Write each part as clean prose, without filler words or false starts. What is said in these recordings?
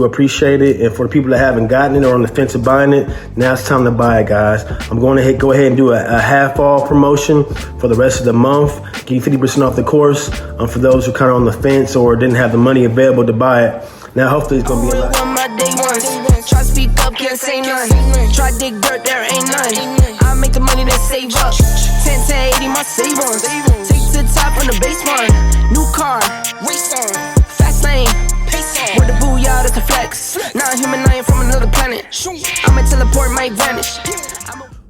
do appreciate it. And for the people that haven't gotten it or on the fence of buying it, now it's time to buy it, guys. I'm going to go ahead and do a half off promotion for the rest of the month. Give you 50% off the course for those who kind of on the fence or didn't have the money available to buy it. Now, hopefully it's going to be a lot. Try to speak up, can't say none. Try to dig dirt, there ain't none. I make the money that save up. 10 to 80, my save on. Take to the top on the base one. New car, race on. Fast lane, pace on. With the booyah, that's the flex. Not human, I am from another planet. I'ma teleport, might vanish.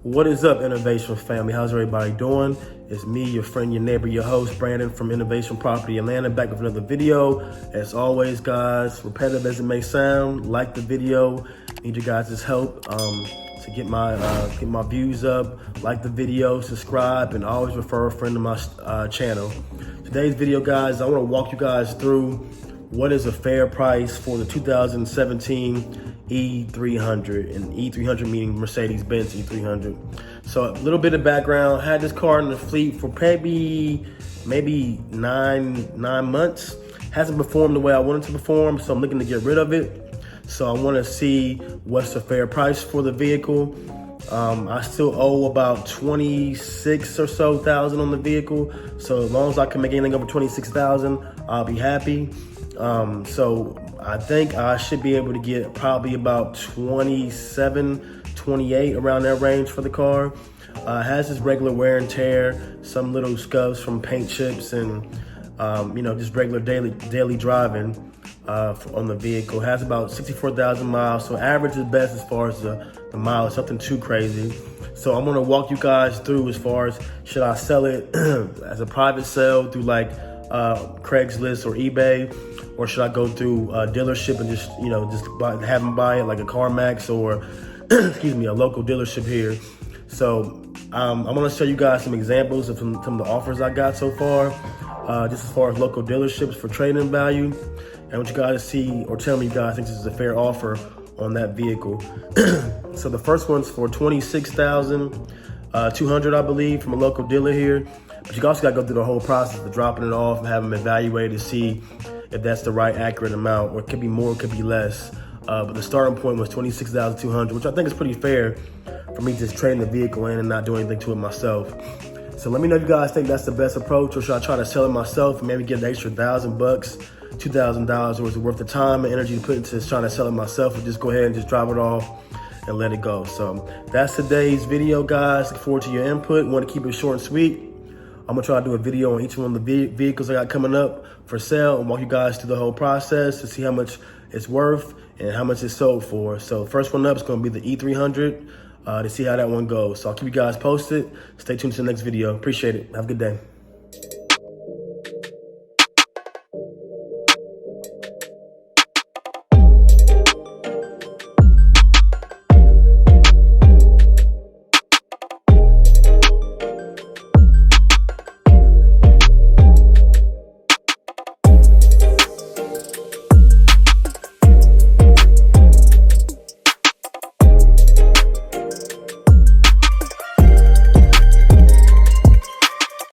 What is up, Innovation family? How's everybody doing? It's me, your friend, your neighbor, your host, Brandon from Innovation Property Atlanta, back with another video. As always, guys, repetitive as it may sound, like the video. Need you guys' help to get my views up. Like the video, subscribe, and always refer a friend to my channel. Today's video, guys, I want to walk you guys through what is a fair price for the 2017 E300, and E300 meaning Mercedes-Benz E300. So a little bit of background, had this car in the fleet for maybe nine months. Hasn't performed the way I wanted to perform, so I'm looking to get rid of it. So I want to see what's the fair price for the vehicle. I still owe about 26 or so thousand on the vehicle. So as long as I can make anything over 26,000, I'll be happy. So I think I should be able to get probably about 27, 28 around that range for the car. Has this regular wear and tear, some little scuffs from paint chips and, just regular daily driving on the vehicle. Has about 64,000 miles. So average is best as far as the miles, something too crazy. So I'm going to walk you guys through as far as should I sell it as a private sale through like Craigslist or eBay, or should I go through a dealership and just have them buy it like a CarMax or excuse me, a local dealership here. So I'm going to show you guys some examples of some of the offers I got so far, just as far as local dealerships for trade-in value. And I want you guys to see or tell me you guys think this is a fair offer on that vehicle. So the first one's for $26,200, I believe, from a local dealer here. But you also got to go through the whole process of dropping it off and have them evaluated to see if that's the right accurate amount, or it could be more, it could be less. But the starting point was $26,200, which I think is pretty fair for me just trading the vehicle in and not doing anything to it myself. So let me know if you guys think that's the best approach, or should I try to sell it myself and maybe get an extra $1,000, $2,000, or is it worth the time and energy to put into trying to sell it myself, or just go ahead and just drop it off and let it go. So that's today's video, guys. Look forward to your input. Want to keep it short and sweet. I'm gonna try to do a video on each one of the vehicles I got coming up for sale and walk you guys through the whole process to see how much it's worth and how much it's sold for. So first one up is gonna be the E300 to see how that one goes. So I'll keep you guys posted. Stay tuned to the next video. Appreciate it. Have a good day.